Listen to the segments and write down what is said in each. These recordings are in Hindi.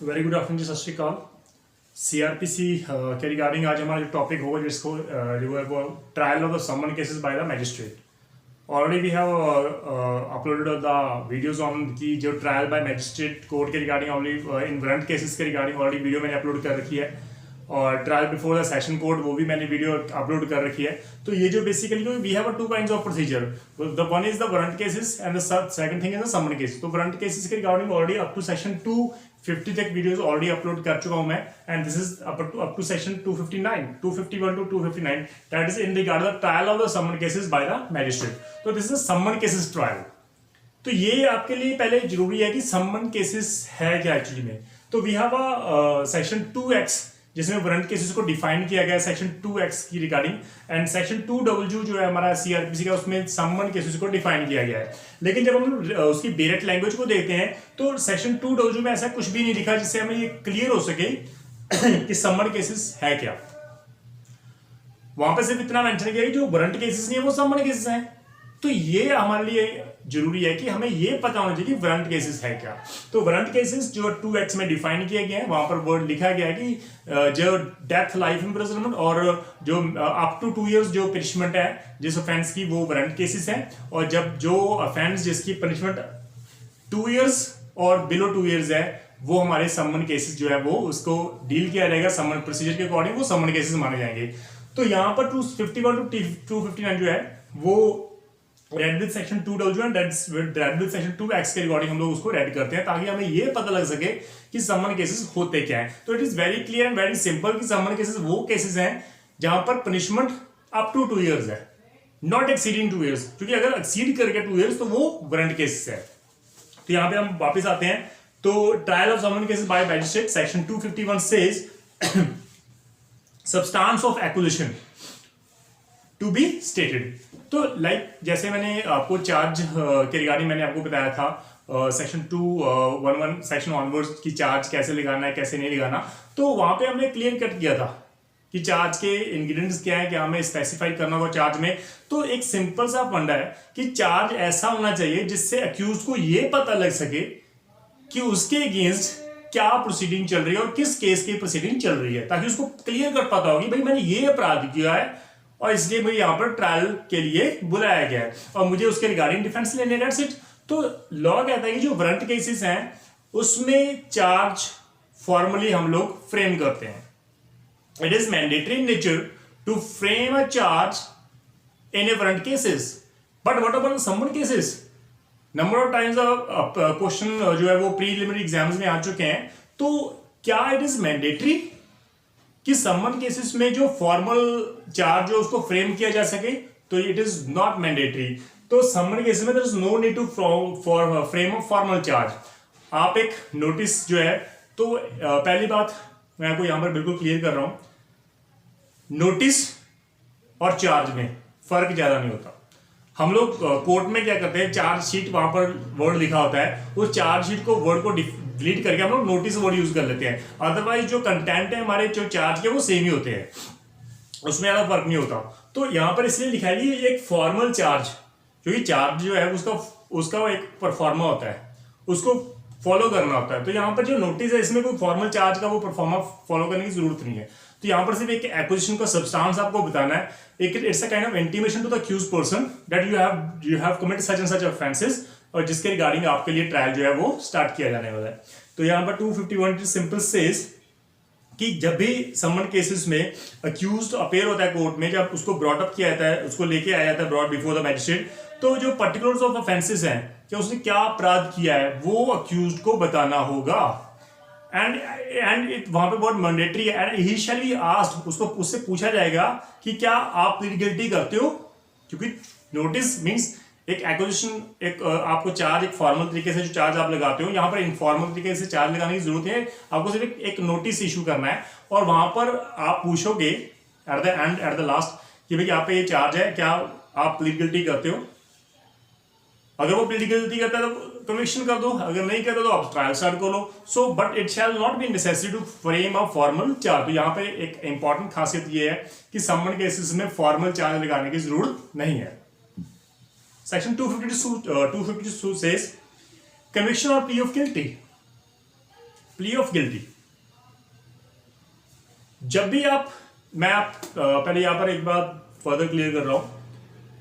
वेरी गुड आफ्टरनून जी, सत श्रीकाल। सीआरपीसी के रिगार्डिंग आज हमारा जो टॉपिक होगा जिसको जो है वो trial of the summon cases by the magistrate. Already we have uploaded the videos on की जो ट्रायल बाय मैजिस्ट्रेट कोर्ट के regarding already in warrant cases के रिगार्डिंग ऑलरेडी वीडियो मैंने अपलोड कर रखी है, और trial before the session court वो भी मैंने वीडियो अपलोड कर रखी है। तो ये जो basically we have two kinds of procedure, the one is the warrant cases and the second thing is the summon case. तो वारंट केसेस के regarding already up to section 250 तक वीडियोस ऑलरेडी अपलोड कर चुका हूं मैं, and this is up to section 259 251 to 259 that is in regard the trial of the summon cases by the magistrate. तो this is summon cases trial. तो ये आपके लिए पहले जरूरी है कि समन केसेस है क्या एक्चुअली में। तो we have a section 2X जिसमें वारंट केसेस को डिफाइन किया गया है सेक्शन 2X की रिगार्डिंग, एंड सेक्शन 2W जो है हमारा सीआरपीसी का, उसमें समन केसेस को डिफाइन किया गया है। लेकिन जब हम उसकी डायरेक्ट लैंग्वेज को देखते हैं तो सेक्शन 2W में ऐसा कुछ भी नहीं लिखा जिससे हमें ये क्लियर हो सके कि समन केसेस है क्या। वहां पर सिर्फ इतना मेंशन किया कि जो वारंट केसेस नहीं है वो समन केसेस हैं। तो ये हमारे लिए जरूरी है कि हमें ये पता होना चाहिए कि वारंट केसेस है क्या। तो वारंट केसेस जो 2X में डिफाइन किया गया है, वहां पर वर्ड लिखा गया है कि जो डेथ, लाइफ इम्प्रिजनमेंट और जो अप टू 2 इयर्स जो पनिशमेंट है जिस ऑफेंस की, वो वारंट केसेस है। और जब जो ऑफेंस जिसकी पनिशमेंट 2 इयर्स और बिलो 2 इयर्स है वो हमारे समन केसेस जो है वो उसको डील किया जाएगा समन प्रोसीजर के अकॉर्डिंग, वो समन केसेस माने जाएंगे। तो यहाँ पर 251 टू 259 जो है वो read with section 2W and read with section 2X के रिगार्डिंग हम लोग उसको रेड करते हैं ताकि हमें ये पता लग सके कि समन केसेस होते क्या है। तो it is very clear and very simple कि समन केसेस वो केसेस हैं जहां पर पनिशमेंट अप टू 2 इयर्स है, नॉट एक्सीडिंग 2 इयर्स, क्योंकि अगर एक्सीड करके 2 इयर्स तो वो वारंट केसेस है। तो यहां पे हम वापस आते हैं। तो trial of summon cases by magistrate section 251 says substance of accusation to be stated. तो जैसे मैंने आपको चार्ज के रिगार्डिंग मैंने आपको बताया था सेक्शन 211 सेक्शन ऑनवर्ड्स की चार्ज कैसे लगाना है कैसे नहीं लगाना, तो वहां पे हमने क्लियर कट किया था कि चार्ज के इंग्रेडिएंट्स क्या है, क्या हमें स्पेसिफाई करना होगा चार्ज में। तो एक सिंपल सा फंडा है कि चार्ज ऐसा होना चाहिए जिससे अक्यूज को ये पता लग सके कि उसके अगेंस्ट क्या प्रोसीडिंग चल रही है और किस केस की प्रोसीडिंग चल रही है, ताकि उसको क्लियर कट पता होगी भाई मैंने ये अपराध किया है और इसलिए मुझे यहाँ पर ट्रायल के लिए बुलाया गया है और मुझे उसके रिगार्डिंग डिफेंस लेने दैट्स इट। तो लॉ कहता है कि जो वारंट केसेस हैं उसमें चार्ज फॉर्मली हम लोग फ्रेम करते हैं। It is mandatory in nature to frame a charge in a warrant cases, but what about summon cases? Number of times question जो है वो प्रीलिमिनरी एग्जाम्स में आ चुके हैं। तो क्या इट इज मैंडेटरी कि समन केसेस में जो फॉर्मल चार्ज है उसको फ्रेम किया जा सके? तो इट इज नॉट मैंडेटरी। तो समन केसेस में there is no need to frame a formal charge. आप एक नोटिस जो है, तो पहली बात मैं आपको यहां पर बिल्कुल क्लियर कर रहा हूं, नोटिस और चार्ज में फर्क ज्यादा नहीं होता। हम लोग कोर्ट में क्या करते हैं, चार्ज शीट वहां पर वर्ड लिखा होता है, उस चार्ज शीट को वर्ड को डिलीट करके हम लोग नोटिस वर्ड यूज कर लेते हैं। अदरवाइज जो कंटेंट है हमारे जो चार्ज के वो सेम ही होते हैं, उसमें ज्यादा फर्क नहीं होता। तो यहां पर इसलिए लिखा है कि एक फॉर्मल चार्ज, क्योंकि चार्ज जो है उसका एक परफॉर्मा होता है, उसको फॉलो करना होता है। तो यहाँ पर जो नोटिस है इसमें कोई फॉर्मल चार्ज का वो परफॉर्मा फॉलो करने की जरूरत नहीं है। तो यहाँ पर सिर्फ एक एक्विजिशन का सब्सटेंस आपको बताना है, एक it's a kind of intimation to the accused person that you have committed such and such offences, और जिसके रिगार्डिंग आपके लिए ट्रायल जो है वो स्टार्ट किया जाने वाला है। तो यहाँ पर 251 सिंपल सेज कि जब भी समन केसेस में अक्यूज्ड अपेयर होता है कोर्ट में, जब उसको ब्रॉट अप किया जाता है, उसको लेके आया जाता है ब्रॉट बिफोर द मैजिस्ट्रेट, तो जो पर्टिकुलर्स ऑफ ऑफेंसेस हैं कि उसने क्या अपराध किया है वो अक्यूज्ड को बताना होगा। एंड वहां पे बहुत मैंडेटरी है। And he shall be asked, उससे पूछा जाएगा कि क्या आप प्लीड गिल्टी करते हो, क्योंकि नोटिस मींस एक एक्विजिशन, एक आपको चार्ज एक फॉर्मल तरीके से जो चार्ज आप लगाते हो, यहाँ पर इनफॉर्मल तरीके से चार्ज लगाने की जरूरत है। आपको सिर्फ एक नोटिस इशू करना है और वहां पर आप पूछोगे eight the and at the last कि भाई यहाँ पे ये चार्ज है, क्या आप प्लीड गिल्टी करते हो? अगर वो प्लीड गिल्टी करता है तो कन्विक्शन कर दो, अगर नहीं करता तो आप ट्रायल स्टार्ट कर लो। So but it shall not be necessary to frame a formal charge. तो यहाँ पे एक इंपॉर्टेंट खासियत ये है कि समन केसेस में फॉर्मल चार्ज लगाने की जरूरत नहीं है। Section 252 says conviction or plea of guilty. Plea of guilty, जब भी पहले यहां पर एक बात फर्दर क्लियर कर रहा हूं,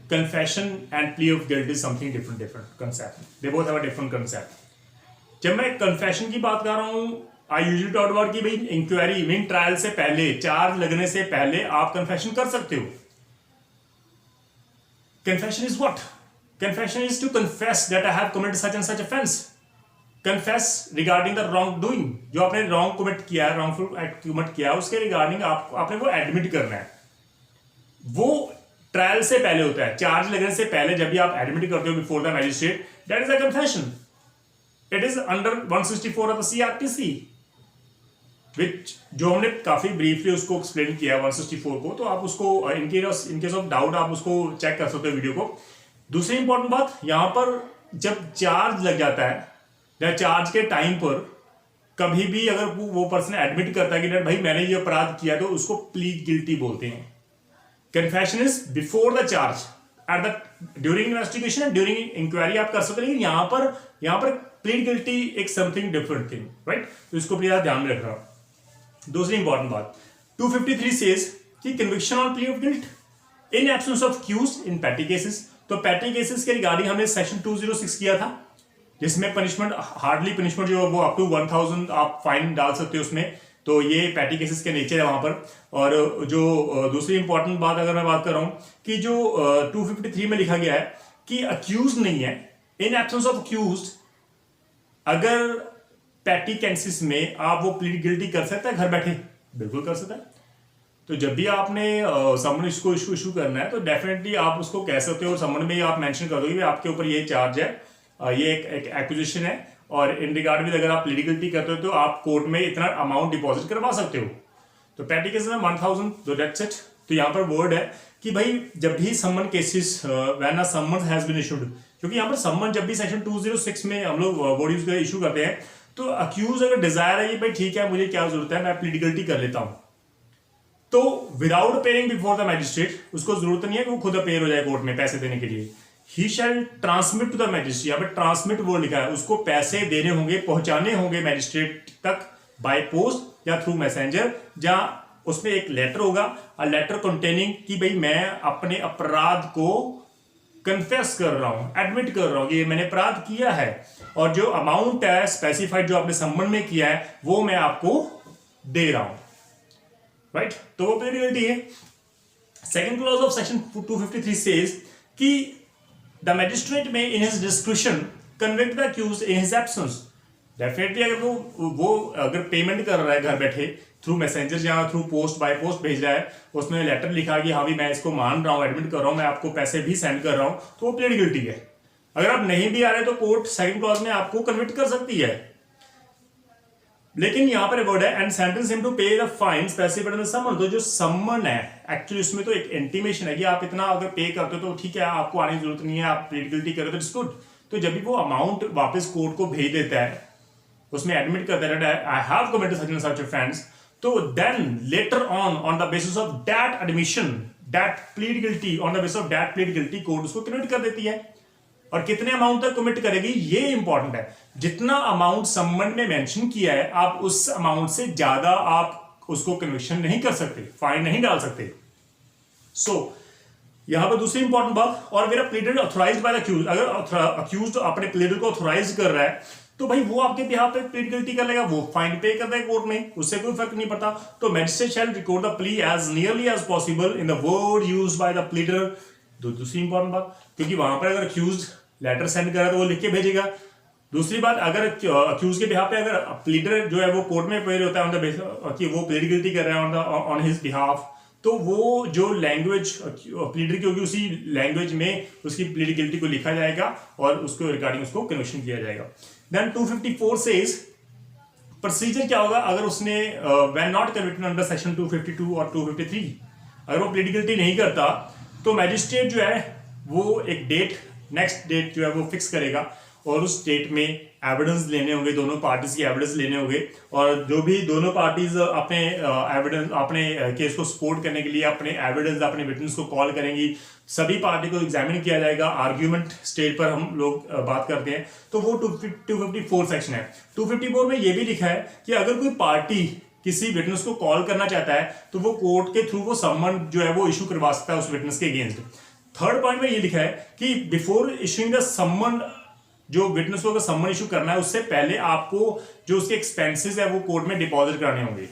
confession and plea of guilt is something different concept, they both have a different concept. जब मैं कन्फेशन की बात कर रहा हूं, आई यूजुअली टॉक अबाउट कि भाई इंक्वायरी मीन ट्रायल से पहले, चार्ज लगने से पहले आप कन्फेशन कर सकते हो। Confession is what? Confession is to confess that I have committed such and such offence, confess regarding the wrong doing, जो आपने रॉन्ग कमिट किया है, रॉन्गफुल एक्ट कमिट किया है, उसके रिगार्डिंग आपने वो एडमिट करना है। वो ट्रायल से पहले होता है, चार्ज लगने से पहले जब भी आप एडमिट करते हो before the magistrate, that is a confession. It is under 164 of the CrPC, which जो हमने काफी ब्रीफली उसको एक्सप्लेन किया 164 को, तो आप उसको इन केस ऑफ डाउट आप उसको चेक कर सकते हो वीडियो को। दूसरी इंपॉर्टेंट बात, यहां पर जब चार्ज लग जाता है या चार्ज के टाइम पर कभी भी अगर वो पर्सन एडमिट करता है कि भाई मैंने ये अपराध किया, तो उसको प्लीड गिल्टी बोलते हैं। Confession is before the charge, at the during investigation and during inquiry आप कर सकते हो, लेकिन यहां पर प्लीड गिल्टी एक समथिंग डिफरेंट थिंग, राइट? तो इसको प्लीज आप ध्यान में रख रहा हूं। दूसरी इंपॉर्टेंट बात, 253 सेज कि conviction on plea of guilt in absence of accused in petty cases. तो पैटी केसेस के रिगार्डिंग हमने सेक्शन 206 किया था, जिसमें पनिशमेंट हार्डली पनिशमेंट जो वो अप टू 1000 आप फाइन डाल सकते हो उसमें। तो ये पैटी केसेस के नीचे है वहां पर। और जो दूसरी इंपॉर्टेंट बात अगर मैं बात कर रहा हूं कि जो 253 में लिखा गया है कि अक्यूज नहीं है, इन एब्सेंस ऑफ अक्यूज अगर पैटी केसेस में आप वो प्लीड गिल्टी कर सकता है घर बैठे, बिल्कुल कर सकता है। तो जब भी आपने समन इसको इशू करना है, तो डेफिनेटली आप उसको कह सकते हो, और समन में आप मेंशन कर दोगे आपके ऊपर ये चार्ज है, ये एक एक्विजिशन है, और इन रिगार्ड में अगर आप प्लीड गिल्टी करते हो तो आप कोर्ट में इतना अमाउंट डिपॉजिट करवा सकते हो। तो पैटी केसेस में 1000, तो दैट्स इट। तो यहाँ पर वर्ड है कि भाई जब भी summon cases when a summon has been issued, क्योंकि यहाँ पर समन जब भी सेक्शन 206 में हम लोग वर्ड यूज इशू करते हैं, तो अक्यूज अगर डिजायर है भाई ठीक है मुझे क्या जरूरत है, मैं प्लीड गिल्टी कर लेता हूं, तो without paying before the magistrate, उसको जरूरत नहीं है कि वो खुद अपेयर हो जाए कोर्ट में पैसे देने के लिए। ही शैल ट्रांसमिट टू द मैजिस्ट्रेट, यहाँ पे ट्रांसमिट वर्ड लिखा है, उसको पैसे देने होंगे, पहुंचाने होंगे मैजिस्ट्रेट तक बाय पोस्ट या थ्रू मैसेंजर, जहां उसमें एक लेटर होगा, अ लेटर कंटेनिंग कि भाई मैं अपने अपराध को कन्फेस कर रहा हूं, एडमिट कर रहा हूं कि ये मैंने अपराध किया है, और जो अमाउंट है स्पेसिफाइड जो आपने सम्मन में किया है वो मैं आपको दे रहा हूं, राइट? तो वो प्लीड गिल्टी है। Second clause of section 253 says कि द मैजिस्ट्रेट में in his discretion convict the accused in his absence. Definitely अगर वो अगर पेमेंट कर रहा है घर बैठे थ्रू मैसेंजर या थ्रू पोस्ट बाय पोस्ट भेज रहा है, उसमें लेटर लिखा कि हाँ भी मैं इसको मान रहा हूँ, एडमिट कर रहा हूँ, मैं आपको पैसे भी सेंड कर रहा हूँ, तो वो प्लीड गिल्टी है। अगर आप नहीं भी आ रहे तो कोर्ट सेकंड क्लॉज में आपको कन्विक्ट कर सकती है। लेकिन यहां पर वर्ड है and sentence him to pay the fine specified in the summon. तो जो समन है एक्चुअली उसमें तो एक इंटीमेशन है कि आप इतना अगर पे करते हो तो ठीक है, आपको आने की जरूरत नहीं है, आप प्लीड गिल्टी करो तो इट्स गुड। तो जब भी वो अमाउंट वापस कोर्ट को भेज देता है, उसमें एडमिट करता है I have committed such and such offence, तो then later on the basis of that admission, that plead guilty, on the basis of that plead guilty court उसको कन्विक्ट कर देती है। और कितने अमाउंट तक कमिट करेगी ये इंपॉर्टेंट है। जितना अमाउंट सम्मन में मेंशन किया है, आप उस अमाउंट से ज्यादा आप उसको कन्विक्शन नहीं कर सकते, फाइन नहीं डाल सकते। सो यहां पर दूसरी इंपॉर्टेंट बात, और मेरा pleader authorised by the accuse, अगर अक्यूज्ड अपने प्लीडर को ऑथराइज कर रहा है तो भाई वो आपके बिहाफ पे प्लीड गिल्टी कर लेगा, वो फाइन पे कर देगा कोर्ट में, उससे कोई फर्क नहीं पड़ता। तो magistrate shall record the plea as nearly as possible in the word used by the pleader. दूसरी इंपॉर्टेंट बात, क्योंकि वहां पर अगर अक्यूज लेटर सेंड कर रहा है तो वो लिख के भेजेगा। दूसरी बात, अगर अक्यूज के बिहाफ पे अगर प्लीडर जो है वो कोर्ट में अपेयर होता है ऑन द बेसिस कि वो प्लीड गिल्टी कर रहा है ऑन हिज बिहाफ, तो वो जो लैंग्वेज प्लीडर की होगी उसी लैंग्वेज में उसकी प्लीड गिल्टी को लिखा जाएगा और उसको रिगार्डिंग उसको कन्विक्शन किया जाएगा। देन 254 सेज प्रोसीजर क्या होगा अगर उसने when not convicted under section 252 और 253, अगर वो प्लीड गिल्टी नहीं करता तो मैजिस्ट्रेट जो है वो एक डेट नेक्स्ट डेट जो है वो फिक्स करेगा और उस डेट में एविडेंस लेने होंगे, दोनों पार्टीज की एविडेंस लेने होंगे और जो भी दोनों पार्टीज अपने एविडेंस अपने केस को सपोर्ट करने के लिए अपने एविडेंस अपने विटनेस को कॉल करेंगी, सभी पार्टी को एग्जामिन किया जाएगा। आर्ग्यूमेंट स्टेज पर हम लोग बात करते हैं तो वो 254 सेक्शन है। 254 में ये भी लिखा है कि अगर कोई पार्टी किसी विटनेस को कॉल करना चाहता है तो वो कोर्ट के थ्रू वो समन जो है वो इशू करवा सकता है उस विटनेस के अगेंस्ट। थर्ड पॉइंट में ये लिखा है कि बिफोर इशूइंग द समन, जो विटनेस को अगर समन इशू करना है उससे पहले आपको जो उसके एक्सपेंसेस है वो कोर्ट में डिपॉजिट कराने होंगे।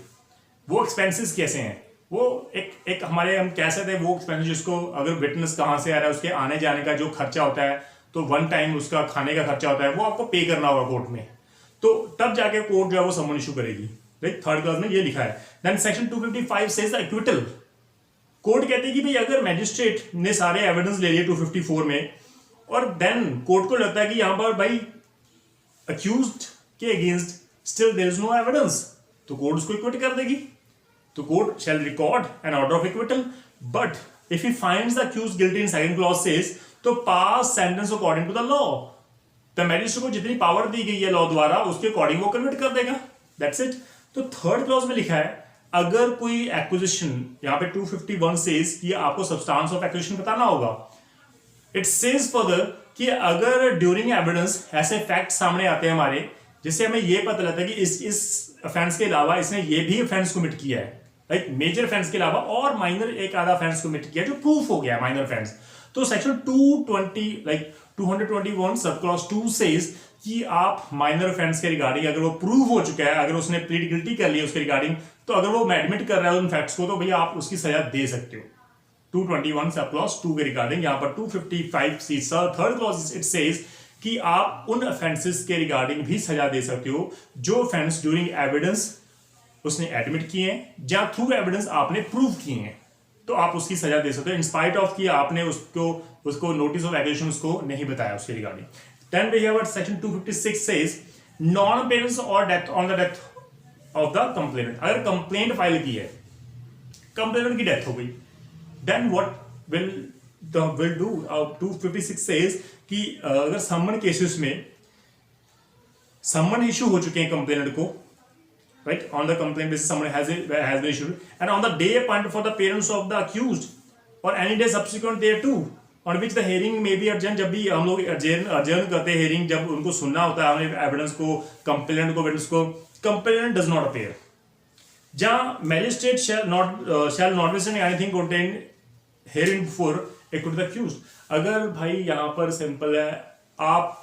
वो एक्सपेंसेस कैसे हैं? वो एक हमारे हम कह सकते हैं वो एक्सपेंसेस जिसको अगर विटनेस कहाँ से आ रहा है उसके आने जाने का जो खर्चा होता है तो वन टाइम उसका खाने का खर्चा होता है वो आपको पे करना होगा कोर्ट में, तो तब जाके कोर्ट जो है वो समन इशू करेगी। राइट, थर्ड क्लास में ये लिखा है। Then section 255 says the acquittal. Court कहती है कि भाई अगर मैजिस्ट्रेट ने सारे एविडेंस ले लिए 254 में और देन कोर्ट को लगता है कि यहां पर भाई अक्यूज्ड के against still there is no evidence, तो कोर्ट उसको इक्विट कर देगी। तो court shall record an order of acquittal but if he finds the accused guilty in second clause says तो pass sentence according to the law. तो मैजिस्ट्रेट को जितनी पावर दी गई है लॉ द्वारा उसके अकॉर्डिंग वो कन्विट कर देगा। That's it. तो थर्ड क्लॉज में लिखा है अगर कोई एक्विजिशन, यहां पे 251 सेज कि आपको सब्सटेंस ऑफ एक्विजिशन बताना होगा। इट सेज फर्दर कि अगर ड्यूरिंग एविडेंस ऐसे फैक्ट सामने आते हैं हमारे जिससे हमें यह पता लगता है कि इस ऑफेंस के अलावा इसने ये भी ऑफेंस कमिट किया है, लाइक मेजर ऑफेंस के अलावा और माइनर एक आधा ऑफेंस कमिट किया जो प्रूफ हो गया माइनर ऑफेंस, तो सेक्शन 221 सब क्लॉज 2 सेज कि आप माइनर ऑफेंस के रिगार्डिंग अगर वो प्रूव हो चुका है, अगर उसने प्लीड गिल्टी कर लिया उसके रिगार्डिंग, तो अगर वो एडमिट कर रहा है उन फैक्ट्स को तो भैया आप उसकी सजा दे सकते हो। 221 सब क्लॉज 2 के रिगार्डिंग। यहां पर 255 सी थर्ड क्लॉज इट सेज कि आप उन ऑफेंसेस के रिगार्डिंग भी सजा दे सकते हो जो ऑफेंस ड्यूरिंग एविडेंस उसने एडमिट किए हैं या थ्रू एविडेंस आपने प्रूव किए हैं, तो आप उसकी सजा दे सकते हो इंस्पाइट ऑफ कि आपने उसको नोटिस ऑफ एग्रीगेशन उसको नहीं बताया उसके regarding. Then we have section 256 says non appearance और death on the death of the complainant. अगर कंप्लेंट फाइल की है, कंप्लेनेंट की डेथ हो गई, then what will do. 256 says कि अगर समन केसेस में समन इशू हो चुके हैं कंप्लेनेंट को, right, on the complaint basis someone has been issued and on the day appointed for the parents of the accused or any day subsequent thereto on which the hearing may be adjourned। जब भी हम लोग adjourn करते हैं hearing, जब उनको सुनना होता है हमें एविडेंस को, कंप्लेनेंट को, विटनेस को, कंप्लेनेंट डज नॉट अपीयर, जहां magistrate shall not listen anything contained herein before equal to the accused। अगर भाई यहां पर सिंपल है, आप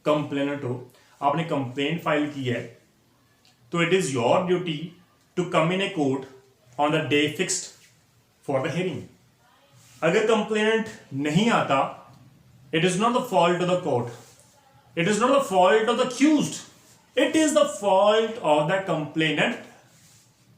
कंप्लेनेंट हो, आपने कंप्लेंट फाइल की है, तो it is your duty to come in a court on the day fixed for the hearing। अगर कंप्लेनेंट नहीं आता, it is not the fault of the court, it is not the fault of the accused, it is the fault of the complainant।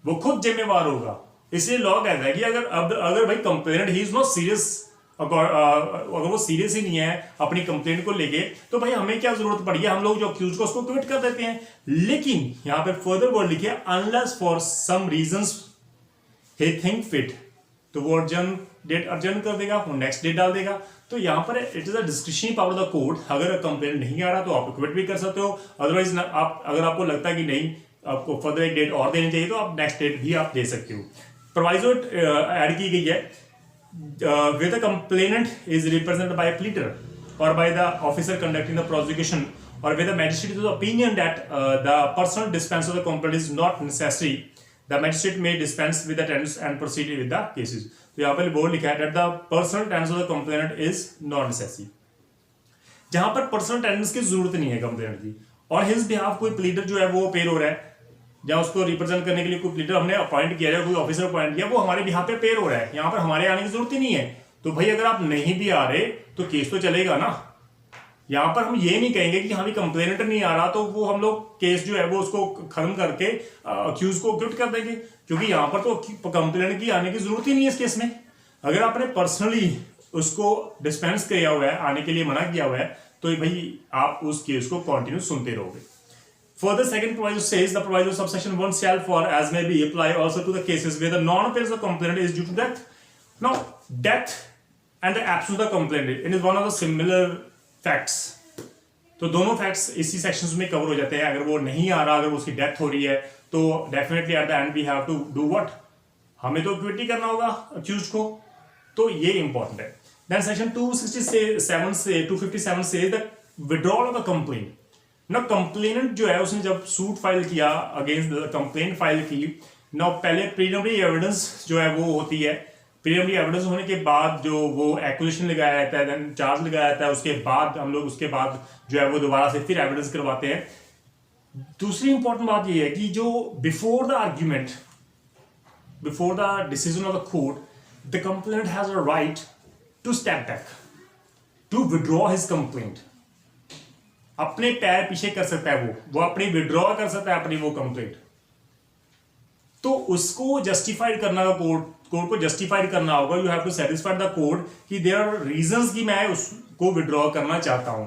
वो खुद जिम्मेवार होगा। इसलिए लॉ कहता है कि अगर भाई complainant he is not serious, अगर वो सीरियस ही नहीं है अपनी कंप्लेंट को लेके, तो भाई हमें क्या जरूरत पड़ी है, हम लोग जो अक्यूज को उसको क्विट कर देते हैं। लेकिन यहां पर फर्दर वर्ड लिखे unless for some reasons he think fit, तो वो डेट अर्जन कर देगा, वो नेक्स्ट डेट डाल देगा। तो यहां पर it is a discretionary power of the court. अगर कंप्लेंट नहीं आ रहा तो आप क्विट भी कर सकते हो, अदरवाइज आप अगर आपको लगता है कि नहीं आपको फर्दर एक डेट और देनी चाहिए तो आप नेक्स्ट डेट भी आप दे सकते हो। प्रोवाइजो ऐड की गई है where the complainant is represented by a pleader or by the officer conducting the prosecution or where the magistrate is of opinion that the personal dispense of the complaint is not necessary, the magistrate may dispense with the attendance and proceed with the cases। तो यहाँ पर बोर्ड लिखा है that the personal attendance of the complainant is not necessary। जहां पर पर्सनल अटेंडेंस की जरूरत नहीं है कंप्लेनेंट की और हिज बिहाफ कोई प्लीडर जो है वो पेयर हो रहा है, जहां उसको रिप्रेजेंट करने के लिए कोई प्लीडर हमने अपॉइंट किया है, कोई ऑफिसर अपॉइंट किया, वो हमारे बिहाफ पे पेयर हो रहा है, यहाँ पर हमारे आने की जरूरत ही नहीं है। तो भाई अगर आप नहीं भी आ रहे तो केस तो चलेगा ना। यहाँ पर हम ये नहीं कहेंगे कि हमें कंप्लेनेंट नहीं आ रहा तो वो हम लोग केस जो है वो उसको खत्म करके अक्यूज को क्विट कर देंगे, क्योंकि यहाँ पर तो कंप्लेनेंट की आने की जरूरत ही नहीं है इस केस में। अगर आपने पर्सनली उसको डिस्पेंस किया हुआ है, आने के लिए मना किया हुआ है, तो भाई आप उस केस को कंटिन्यू सुनते रहोगे। Further, second proviso says the proviso subsection 1 shall for as may be apply also to the cases where the non-appearance of complainant is due to death। Now, death and the absence of the complaint, it is one of the similar facts. तो दोनों फैक्ट्स इसी सेक्शंस में कवर हो जाते हैं। अगर वो नहीं आ रहा, अगर उसकी डेथ हो रही है, तो definitely at the end we have to do what, हमें तो एक्विट ही करना होगा अक्यूज्ड को। तो ये इंपॉर्टेंट है। देन सेक्शन 267 से 257 से the withdrawal of the complaint. ना कंप्लेनेंट जो है उसने जब सूट फाइल किया अगेंस्ट द कंप्लेंट फाइल की, ना पहले प्रीलिमिनरी एविडेंस जो है वो होती है। प्रीलिमिनरी एविडेंस होने के बाद जो वो एक्विजिशन लगाया जाता है, देन चार्ज लगाया जाता है, उसके बाद हम लोग उसके बाद जो है वो दोबारा से फिर एविडेंस करवाते हैं। दूसरी इंपॉर्टेंट बात ये है कि जो before the argument, before the decision of the court, the complainant has a right to step back, to withdraw his complaint. अपने पैर पीछे कर सकता है, वो अपनी विड्रॉ कर सकता है अपनी वो कंप्लेंट। तो उसको जस्टिफाइड करना होगा, कोर्ट को जस्टिफाइड करना होगा। You have to satisfied the court कि देयर आर रीजंस कि मैं उसको विड्रॉ करना चाहता हूं।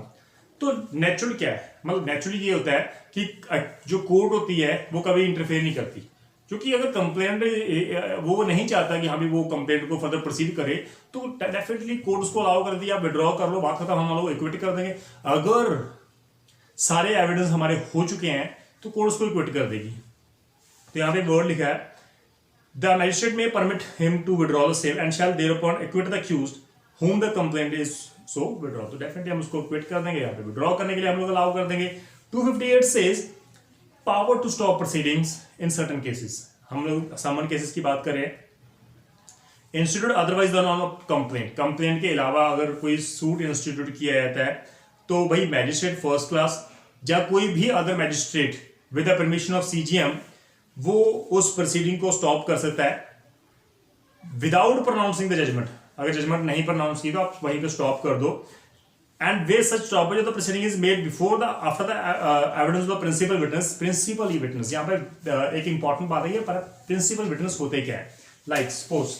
तो नेचुरल क्या है, मतलब नेचुरली ये होता है कि जो कोर्ट होती है वो कभी इंटरफेयर नहीं करती, क्योंकि अगर कंप्लेंट वो नहीं चाहता कि हम भी वो कंप्लेंट को फर्दर प्रोसीड करे, तो डेफिनेटली कोर्ट उसको अलाउ कर दिया, विड्रॉ कर लो, बात खत्म, हम लोग इक्विट कर देंगे। अगर सारे एविडेंस हमारे हो चुके हैं तो कोर्ट उसको इक्विट कर देगी। तो यहाँ पे वर्ड लिखा है, the magistrate may permit him to withdraw the same and shall thereupon acquit the accused whom the complaint is so withdraw। तो डेफिनेटली हम उसको क्विट कर देंगे, यहाँ पे विड्रॉ करने के लिए हम लोग अलाउ कर देंगे। 258 says power to stop proceedings in certain cases. हम लोग समन केसेस की बात करें, institute otherwise the non of complaint, complaint के अलावा अगर कोई सूट इंस्टीट्यूट किया जाता है तो भाई मैजिस्ट्रेट फर्स्ट क्लास या कोई भी other magistrate with the permission of CGM वो उस प्रोसीडिंग को स्टॉप कर सकता है विदाउट प्रोनाउंसिंग द जजमेंट। अगर जजमेंट नहीं प्रोनाउंस की तो आप वहीं पे स्टॉप कर दो। And way such stoppage of the proceeding is made before the after the evidence of the principal witness. Principal witness यहाँ पर एक इंपॉर्टेंट बात है, पर प्रिंसिपल विटनेस होते क्या है। लाइक सपोज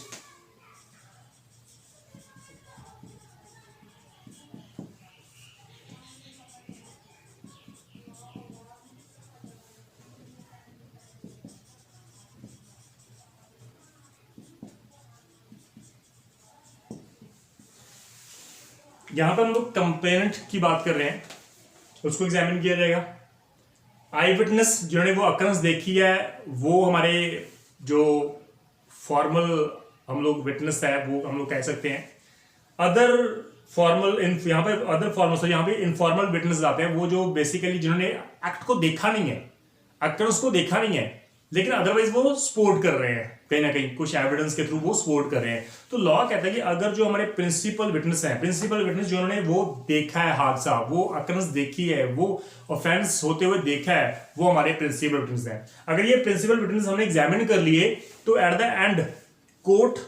यहां पर हम लोग कंप्लेनेंट की बात कर रहे हैं, उसको एग्जामिन किया जाएगा। आई विटनेस जिन्होंने वो अकरेंस देखी है वो हमारे जो फॉर्मल हम लोग विटनेस है वो हम लोग कह सकते हैं। अदर फॉर्मल यहाँ पे अदर फॉर्मल यहाँ पे इनफॉर्मल विटनेस आते हैं, वो जो बेसिकली जिन्होंने एक्ट को देखा नहीं है, अकरेंस को देखा नहीं है, लेकिन अदरवाइज वो सपोर्ट कर रहे हैं, कहीं ना कहीं कुछ एविडेंस के थ्रू वो सपोर्ट कर रहे हैं। तो लॉ कहता है कि अगर जो हमारे प्रिंसिपल विटनेस हैं, प्रिंसिपल विटनेस जिन्होंने वो देखा है हादसा, वो अकरेंस देखी है, वो ऑफेंस होते हुए देखा है, वो हमारे प्रिंसिपल विटनेस हैं। अगर ये प्रिंसिपल विटनेस हमने एग्जामिन कर लिए तो at the end court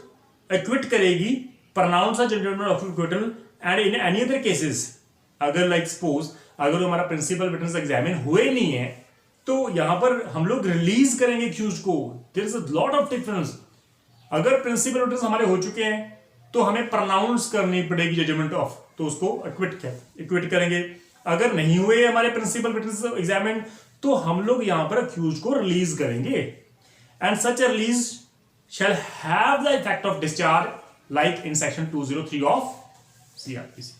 acquit करेगी, pronounce a judgment of acquittal. And in any other cases अगर लाइक सपोज अगर हमारा प्रिंसिपल विटनेस एग्जामिन हुए नहीं है तो यहां पर हम लोग रिलीज करेंगे एक्यूज को। There is a lot of difference. अगर प्रिंसिपल विटनेस हमारे हो चुके हैं तो हमें प्रोनाउंस करनी पड़ेगी जजमेंट ऑफ, तो उसको एक्विट करेंगे। अगर नहीं हुए हमारे प्रिंसिपल विटनेस एग्जामिन तो हम लोग यहां पर एक्यूज को रिलीज करेंगे। And such a release shall have the effect of discharge like in section 203 ऑफ सीआरपीसी।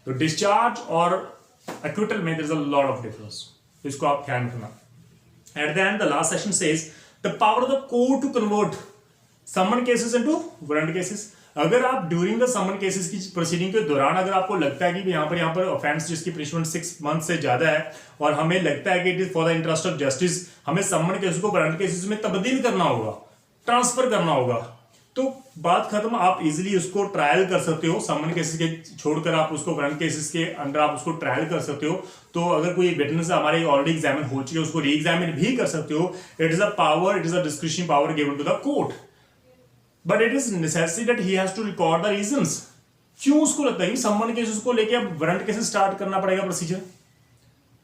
तो डिस्चार्ज और एक्विटल में there is a lot of difference, इसको आप ध्यान रखना। At the end the last section says the power of the court to convert summon cases into warrant cases. अगर आप ड्यूरिंग द समन केसेस की प्रोसीडिंग के दौरान अगर आपको लगता है कि यहाँ पर ऑफेंस जिसकी पनिशमेंट 6 मंथ से ज्यादा है और हमें लगता है कि it is for the interest of justice, हमें समन केसेस को वारंट केसेस में तब्दील करना होगा, ट्रांसफर करना होगा, तो बात खत्म। आप इजीली उसको ट्रायल कर सकते हो, समन केसेस के छोड़कर आप उसको वारंट केसेस के अंडर आप उसको ट्रायल कर सकते हो। तो अगर कोई विटनेस हमारे ऑलरेडी एग्जामिन हो चुके हैं उसको री एग्जामिन भी कर सकते हो। It is a power, it is a discretionary power given to the court, but it is necessary that he has to record the reasons. क्यों उसको लगता है कि समन केसेस को लेके अब वारंट केसेस स्टार्ट करना पड़ेगा प्रोसीजर,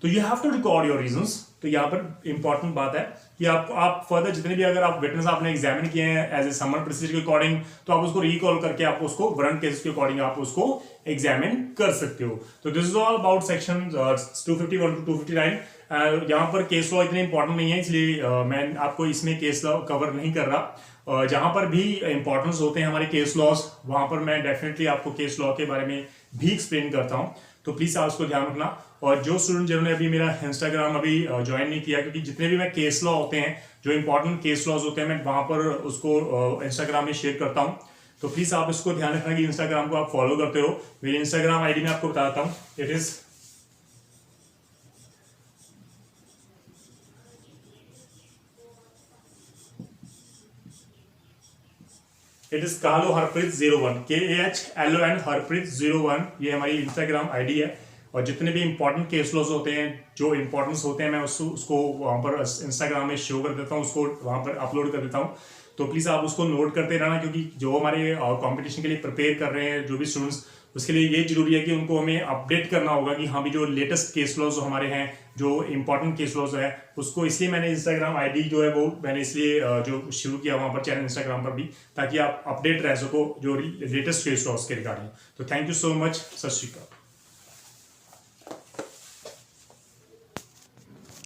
तो you have to record your reasons. तो यहाँ पर इंपॉर्टेंट बात है कि आप फर्दर जितने भी अगर आप विटनेस आपने एग्जामिन किए हैं एज ए समन प्रोसीजर के अकॉर्डिंग, तो आप उसको रिकॉल करके आप उसको वारंट केसेस के अकॉर्डिंग आप उसको एग्जामिन कर सकते हो। तो this is all about section 251 to 259। यहाँ पर केस लॉ इतने इंपॉर्टेंट नहीं है, इसलिए मैं आपको इसमें केस लॉ कवर नहीं कर रहा। जहाँ पर भी इंपॉर्टेंस होते हैं हमारे केस लॉज, वहाँ पर मैं डेफिनेटली आपको केस लॉ के बारे में भी एक्सप्लेन करता हूँ। तो प्लीज़ आप उसको ध्यान रखना। और जो स्टूडेंट जिन्होंने अभी मेरा इंस्टाग्राम अभी ज्वाइन नहीं किया, क्योंकि जितने भी मैं केस लॉ होते हैं, जो इंपॉर्टेंट केस लॉज होते हैं, मैं वहाँ पर उसको इंस्टाग्राम में शेयर करता हूँ। तो प्लीज़ आप इसको ध्यान रखना कि इंस्टाग्राम को आप फॉलो करते हो। मेरी इंस्टाग्राम आईडी में आपको बताता हूँ, इट इज कालो हरप्रीत 01, KAHLON हरप्रीत 01, ये हमारी इंस्टाग्राम आईडी है। और जितने भी इंपॉर्टेंट केस लॉज होते हैं, जो इंपॉर्टेंस होते हैं, मैं उसको वहाँ पर इंस्टाग्राम में शो कर देता हूँ, उसको वहाँ पर अपलोड कर देता हूँ। तो प्लीज़ आप उसको नोट करते रहना, क्योंकि जो हमारे कंपटीशन के लिए प्रिपेयर कर रहे हैं जो भी स्टूडेंट्स, उसके लिए ये जरूरी है कि उनको हमें अपडेट करना होगा कि हाँ भी जो लेटेस्ट केस लॉज हमारे हैं, जो इंपॉर्टेंट केस लॉज है, उसको इसलिए मैंने इंस्टाग्राम आईडी जो है वो मैंने इसलिए जो शुरू किया वहाँ पर चैनल इंस्टाग्राम पर भी, ताकि आप अपडेट रह सको जो लेटेस्ट केस लॉज के रिगार्डिंग। तो थैंक यू सो मच, सत श्री अकाल।